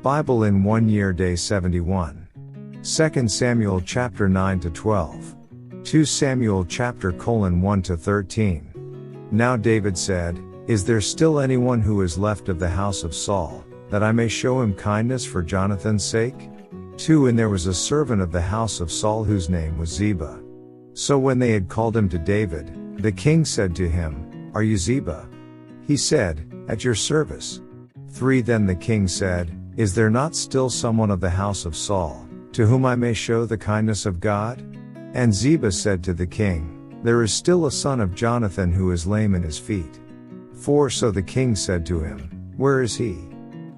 Bible in 1 year, day 71. 2 Samuel chapter 9 to 12. 2 Samuel chapter 1 to 13. Now David said, Is there still anyone who is left of the house of Saul, that I may show him kindness for Jonathan's sake? 2 And there was a servant of the house of Saul whose name was Ziba. So when they had called him to David, the king said to him, Are you Ziba? He said, At your service. 3 Then the king said, Is there not still someone of the house of Saul, to whom I may show the kindness of God? And Ziba said to the king, There is still a son of Jonathan who is lame in his feet. 4 So the king said to him, Where is he?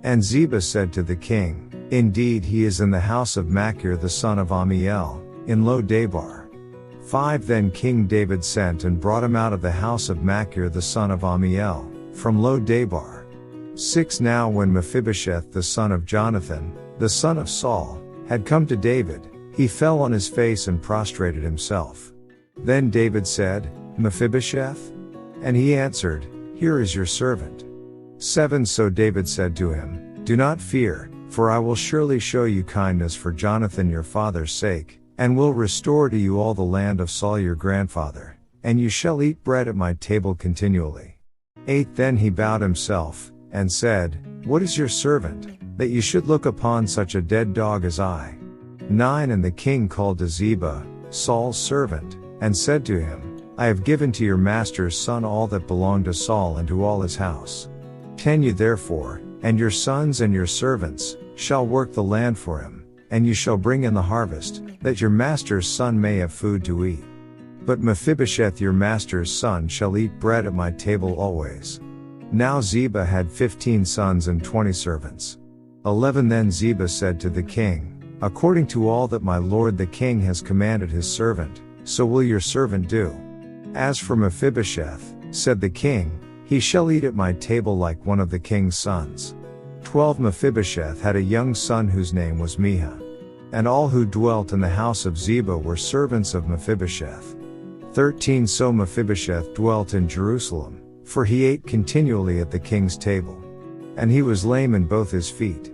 And Ziba said to the king, Indeed he is in the house of Machir the son of Ammiel, in Lo-Debar. 5 Then King David sent and brought him out of the house of Machir the son of Ammiel, from Lo-Debar. 6 Now when Mephibosheth the son of Jonathan, the son of Saul, had come to David, he fell on his face and prostrated himself. Then David said, Mephibosheth? And he answered, Here is your servant. 7 So David said to him, Do not fear, for I will surely show you kindness for Jonathan your father's sake, and will restore to you all the land of Saul your grandfather, and you shall eat bread at my table continually. 8 Then he bowed himself, and said, What is your servant, that you should look upon such a dead dog as I? 9 And the king called to Ziba, Saul's servant, and said to him, I have given to your master's son all that belonged to Saul and to all his house. 10 You therefore, and your sons and your servants, shall work the land for him, and you shall bring in the harvest, that your master's son may have food to eat. But Mephibosheth your master's son shall eat bread at my table always. Now Ziba had 15 sons and 20 servants. 11 Then Ziba said to the king, According to all that my lord the king has commanded his servant, so will your servant do. As for Mephibosheth, said the king, he shall eat at my table like one of the king's sons. 12 Mephibosheth had a young son whose name was Miha. And all who dwelt in the house of Ziba were servants of Mephibosheth. 13 So Mephibosheth dwelt in Jerusalem, for he ate continually at the king's table. And he was lame in both his feet.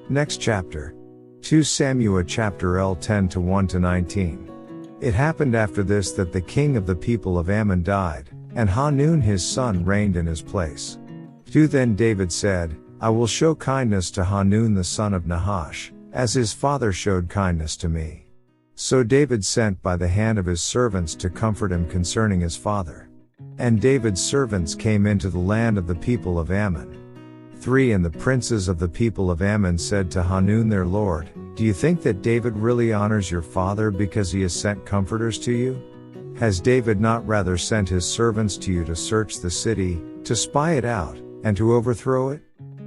Next chapter. 2 Samuel chapter 10 to 1 to 19. It happened after this that the king of the people of Ammon died, and Hanun his son reigned in his place. 2 Then David said, I will show kindness to Hanun the son of Nahash, as his father showed kindness to me. So David sent by the hand of his servants to comfort him concerning his father. And David's servants came into the land of the people of Ammon. 3 And the princes of the people of Ammon said to Hanun their lord, Do you think that David really honors your father because he has sent comforters to you? Has David not rather sent his servants to you to search the city, to spy it out, and to overthrow it?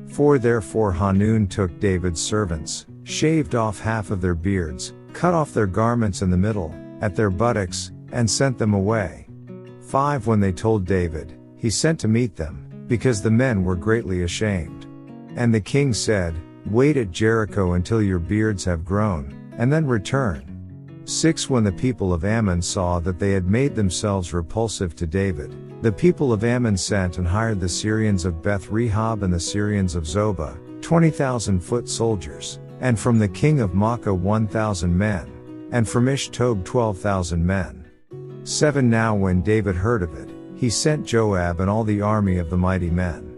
4 Therefore Hanun took David's servants, shaved off half of their beards, cut off their garments in the middle, at their buttocks, and sent them away. 5 When they told David, he sent to meet them, because the men were greatly ashamed. And the king said, Wait at Jericho until your beards have grown, and then return. 6 When the people of Ammon saw that they had made themselves repulsive to David, the people of Ammon sent and hired the Syrians of Beth-rehob and the Syrians of Zobah, 20,000 foot soldiers, and from the king of Makkah 1,000 men, and from Ishtob 12,000 men. 7 Now when David heard of it, he sent Joab and all the army of the mighty men.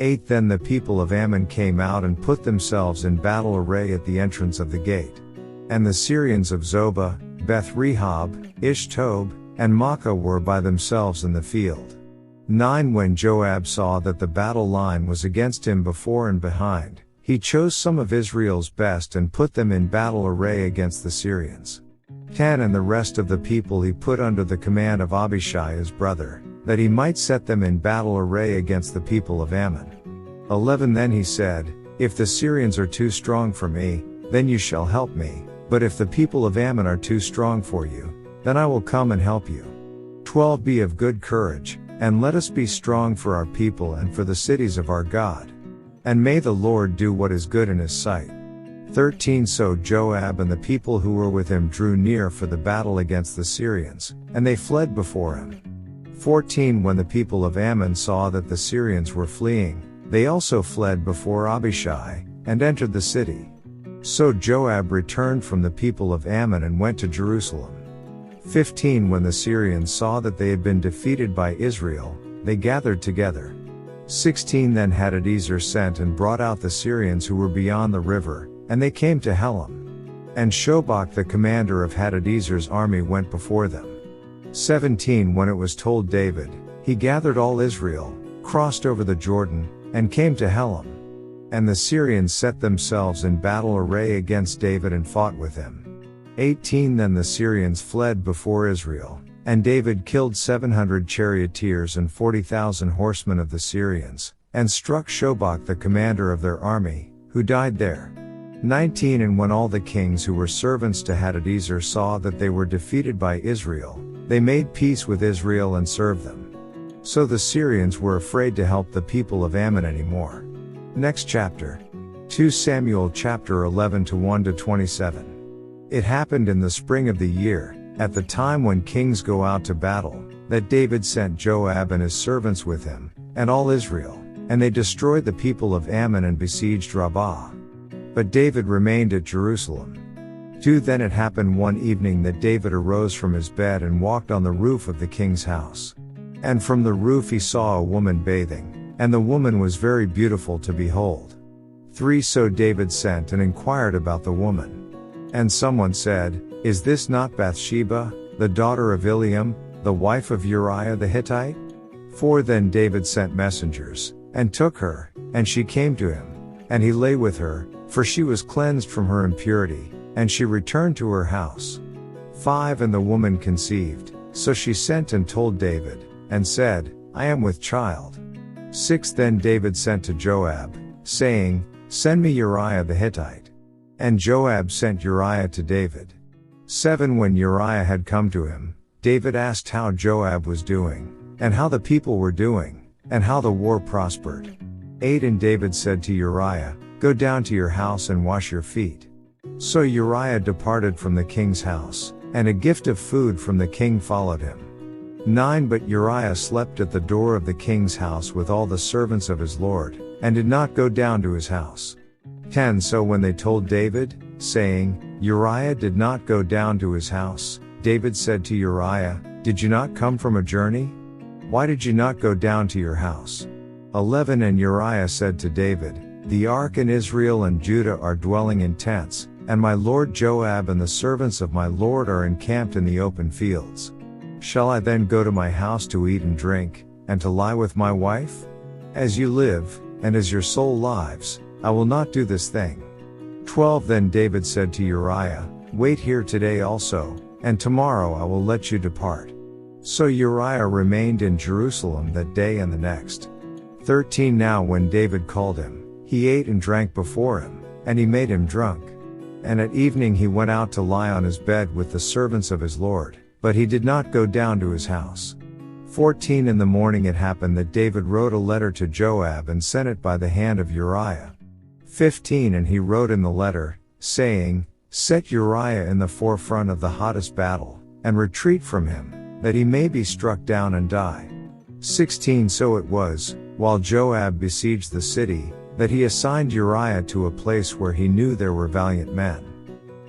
8 Then the people of Ammon came out and put themselves in battle array at the entrance of the gate. And the Syrians of Zobah, Beth-rehob, Ishtob, and Makkah were by themselves in the field. 9 When Joab saw that the battle line was against him before and behind, he chose some of Israel's best and put them in battle array against the Syrians. 10 And the rest of the people he put under the command of Abishai his brother, that he might set them in battle array against the people of Ammon. 11 Then he said, If the Syrians are too strong for me, then you shall help me, but if the people of Ammon are too strong for you, then I will come and help you. 12 Be of good courage, and let us be strong for our people and for the cities of our God. And may the Lord do what is good in his sight. 13 So Joab and the people who were with him drew near for the battle against the Syrians, and they fled before him. 14 When the people of Ammon saw that the Syrians were fleeing, they also fled before Abishai, and entered the city. So Joab returned from the people of Ammon and went to Jerusalem. 15 When the Syrians saw that they had been defeated by Israel, they gathered together. 16 Then Hadadezer sent and brought out the Syrians who were beyond the river, and they came to Helam. And Shobach the commander of Hadadezer's army went before them. 17 When it was told David, he gathered all Israel, crossed over the Jordan, and came to Helam. And the Syrians set themselves in battle array against David and fought with him. 18 Then the Syrians fled before Israel, and David killed 700 charioteers and 40,000 horsemen of the Syrians, and struck Shobach the commander of their army, who died there. 19 And when all the kings who were servants to Hadadezer saw that they were defeated by Israel, they made peace with Israel and served them. So the Syrians were afraid to help the people of Ammon anymore. Next chapter. 2 Samuel chapter 11 to 1-27. It happened in the spring of the year, at the time when kings go out to battle, that David sent Joab and his servants with him, and all Israel, and they destroyed the people of Ammon and besieged Rabbah. But David remained at Jerusalem. 2 Then it happened one evening that David arose from his bed and walked on the roof of the king's house. And from the roof he saw a woman bathing, and the woman was very beautiful to behold. 3 So David sent and inquired about the woman. And someone said, Is this not Bathsheba, the daughter of Eliam, the wife of Uriah the Hittite? 4 Then David sent messengers, and took her, and she came to him, and he lay with her, for she was cleansed from her impurity, and she returned to her house. 5 And the woman conceived, so she sent and told David, and said, I am with child. 6 Then David sent to Joab, saying, Send me Uriah the Hittite. And Joab sent Uriah to David. 7 When Uriah had come to him, David asked how Joab was doing, and how the people were doing, and how the war prospered. 8 And David said to Uriah, Go down to your house and wash your feet. So Uriah departed from the king's house, and a gift of food from the king followed him. 9 But Uriah slept at the door of the king's house with all the servants of his lord, and did not go down to his house. 10 So when they told David, saying, Uriah did not go down to his house, David said to Uriah, Did you not come from a journey? Why did you not go down to your house? 11 And Uriah said to David, The ark and Israel and Judah are dwelling in tents, and my lord Joab and the servants of my lord are encamped in the open fields. Shall I then go to my house to eat and drink, and to lie with my wife? As you live, and as your soul lives, I will not do this thing. 12 Then David said to Uriah, Wait here today also, and tomorrow I will let you depart. So Uriah remained in Jerusalem that day and the next. 13 Now when David called him, he ate and drank before him, and he made him drunk. And at evening he went out to lie on his bed with the servants of his lord, but he did not go down to his house. 14 In the morning it happened that David wrote a letter to Joab and sent it by the hand of Uriah. 15 And he wrote in the letter, saying, Set Uriah in the forefront of the hottest battle, and retreat from him, that he may be struck down and die. 16 So it was, while Joab besieged the city, that he assigned Uriah to a place where he knew there were valiant men.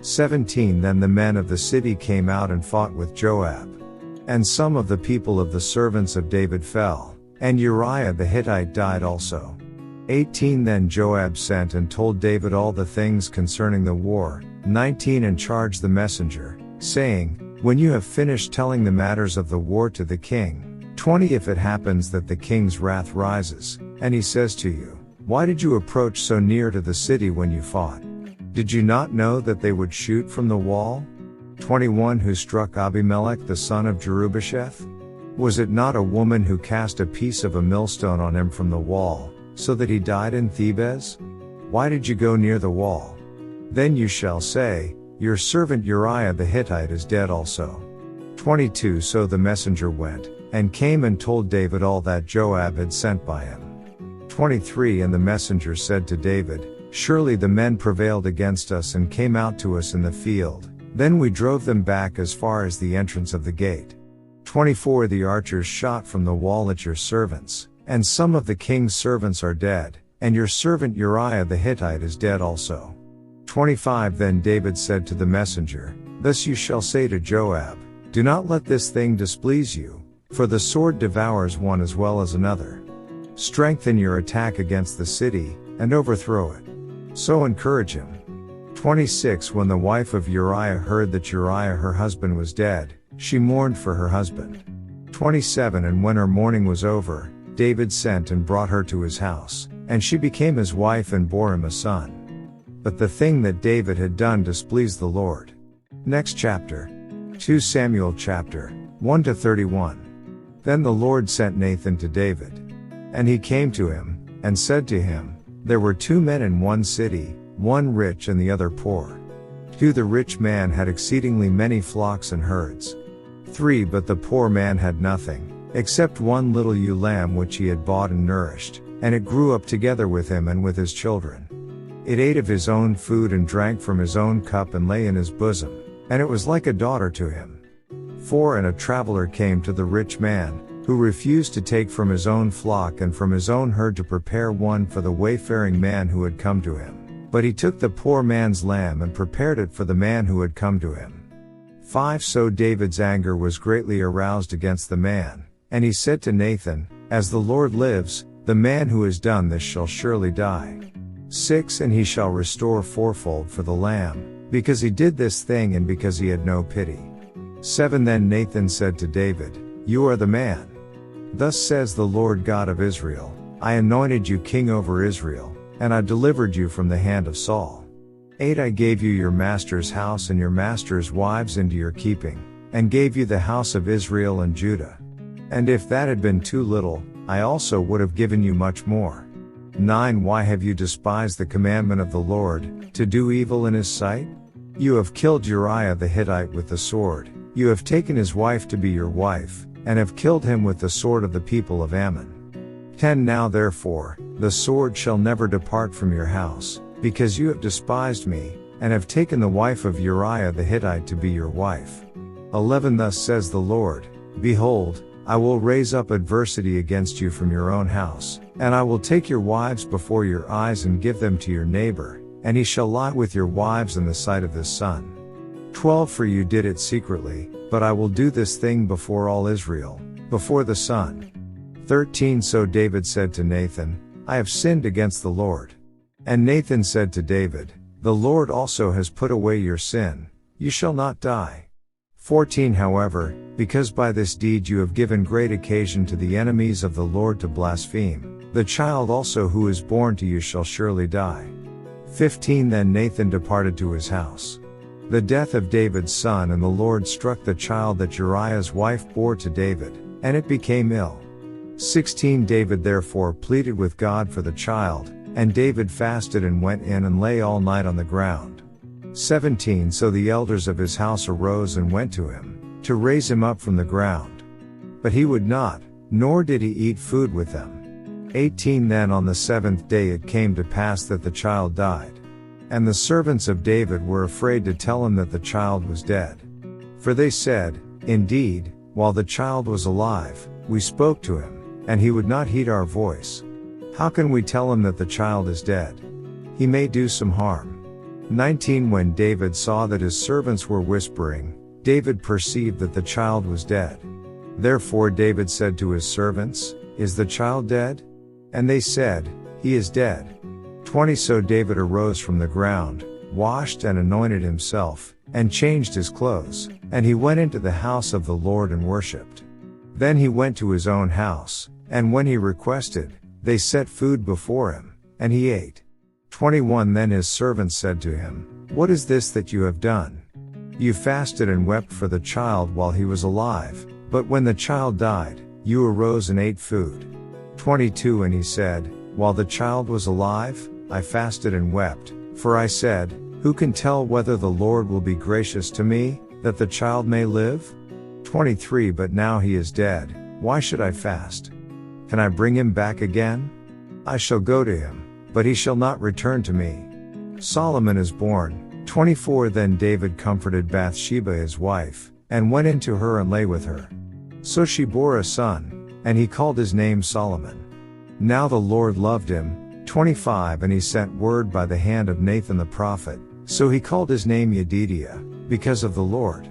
17 Then the men of the city came out and fought with Joab. And some of the people of the servants of David fell, and Uriah the Hittite died also. 18 Then Joab sent and told David all the things concerning the war. 19 And charged the messenger, saying, When you have finished telling the matters of the war to the king, 20 If it happens that the king's wrath rises, and he says to you, Why did you approach so near to the city when you fought? Did you not know that they would shoot from the wall? 21 Who struck Abimelech the son of Jerubbesheth? Was it not a woman who cast a piece of a millstone on him from the wall, so that he died in Thebez? Why did you go near the wall? Then you shall say, Your servant Uriah the Hittite is dead also. 22 So the messenger went, and came and told David all that Joab had sent by him. 23 And the messenger said to David, Surely the men prevailed against us and came out to us in the field, then we drove them back as far as the entrance of the gate. 24 The archers shot from the wall at your servants, and some of the king's servants are dead, and your servant Uriah the Hittite is dead also. 25 Then David said to the messenger, Thus you shall say to Joab, Do not let this thing displease you, for the sword devours one as well as another. Strengthen your attack against the city, and overthrow it. So encourage him. 26 When the wife of Uriah heard that Uriah her husband was dead, she mourned for her husband. 27 And when her mourning was over, David sent and brought her to his house, and she became his wife and bore him a son. But the thing that David had done displeased the Lord. Next chapter. 2 Samuel chapter 1 to 31. Then the Lord sent Nathan to David. And he came to him, and said to him, There were 2 men in one city, one rich and the other poor. 2 The rich man had exceedingly many flocks and herds. 3 But the poor man had nothing, except one little ewe lamb which he had bought and nourished, and it grew up together with him and with his children. It ate of his own food and drank from his own cup and lay in his bosom, and it was like a daughter to him. 4 And a traveler came to the rich man, who refused to take from his own flock and from his own herd to prepare one for the wayfaring man who had come to him. But he took the poor man's lamb and prepared it for the man who had come to him. 5 So David's anger was greatly aroused against the man, and he said to Nathan, As the Lord lives, the man who has done this shall surely die. 6 And he shall restore fourfold for the lamb, because he did this thing and because he had no pity. 7 Then Nathan said to David, You are the man. Thus says the Lord God of Israel, I anointed you king over Israel, and I delivered you from the hand of Saul. 8 I gave you your master's house and your master's wives into your keeping, and gave you the house of Israel and Judah. And if that had been too little, I also would have given you much more. 9 Why have you despised the commandment of the Lord, to do evil in his sight? You have killed Uriah the Hittite with the sword, you have taken his wife to be your wife, and have killed him with the sword of the people of Ammon. 10 Now therefore, the sword shall never depart from your house, because you have despised me, and have taken the wife of Uriah the Hittite to be your wife. 11 Thus says the Lord, Behold, I will raise up adversity against you from your own house, and I will take your wives before your eyes and give them to your neighbor, and he shall lie with your wives in the sight of this sun. 12 For you did it secretly, but I will do this thing before all Israel, before the sun. 13 So David said to Nathan, I have sinned against the Lord. And Nathan said to David, The Lord also has put away your sin, you shall not die. 14 However, because by this deed you have given great occasion to the enemies of the Lord to blaspheme, the child also who is born to you shall surely die. 15 Then Nathan departed to his house. The death of David's son and the Lord struck the child that Uriah's wife bore to David, and it became ill. 16 David therefore pleaded with God for the child, and David fasted and went in and lay all night on the ground. 17 So the elders of his house arose and went to him, to raise him up from the ground. But he would not, nor did he eat food with them. 18 Then on the 7th day it came to pass that the child died. And the servants of David were afraid to tell him that the child was dead. For they said, Indeed, while the child was alive, we spoke to him, and he would not heed our voice. How can we tell him that the child is dead? He may do some harm. 19 When David saw that his servants were whispering, David perceived that the child was dead. Therefore David said to his servants, Is the child dead? And they said, He is dead. 20 So David arose from the ground, washed and anointed himself, and changed his clothes, and he went into the house of the Lord and worshipped. Then he went to his own house, and when he requested, they set food before him, and he ate. 21 Then his servants said to him, What is this that you have done? You fasted and wept for the child while he was alive, but when the child died, you arose and ate food. 22 And he said, While the child was alive, I fasted and wept, for I said, Who can tell whether the Lord will be gracious to me, that the child may live? 23 But now he is dead, why should I fast? Can I bring him back again? I shall go to him, but he shall not return to me. Solomon is born. 24 Then David comforted Bathsheba his wife, and went in to her and lay with her. So she bore a son, and he called his name Solomon. Now the Lord loved him, 25 And he sent word by the hand of Nathan the prophet, so he called his name Yedidiah, because of the Lord.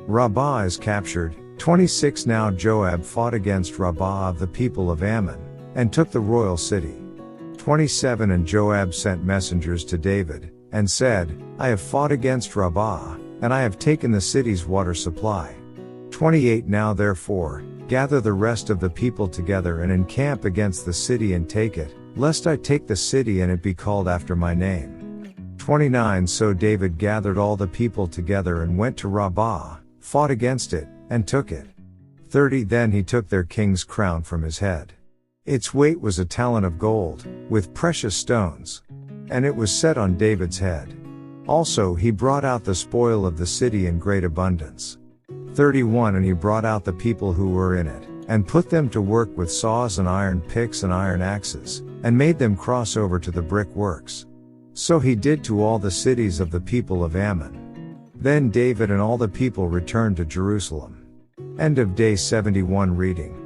Rabbah is captured. 26 Now Joab fought against Rabbah of the people of Ammon, and took the royal city. 27 And Joab sent messengers to David, and said, I have fought against Rabbah, and I have taken the city's water supply. 28 Now therefore, gather the rest of the people together and encamp against the city and take it, lest I take the city and it be called after my name. 29 So David gathered all the people together and went to Rabbah, fought against it, and took it. 30 Then he took their king's crown from his head. Its weight was a talent of gold, with precious stones. And it was set on David's head. Also he brought out the spoil of the city in great abundance. 31 And he brought out the people who were in it, and put them to work with saws and iron picks and iron axes, and made them cross over to the brick works. So he did to all the cities of the people of Ammon. Then David and all the people returned to Jerusalem. End of day 71 reading.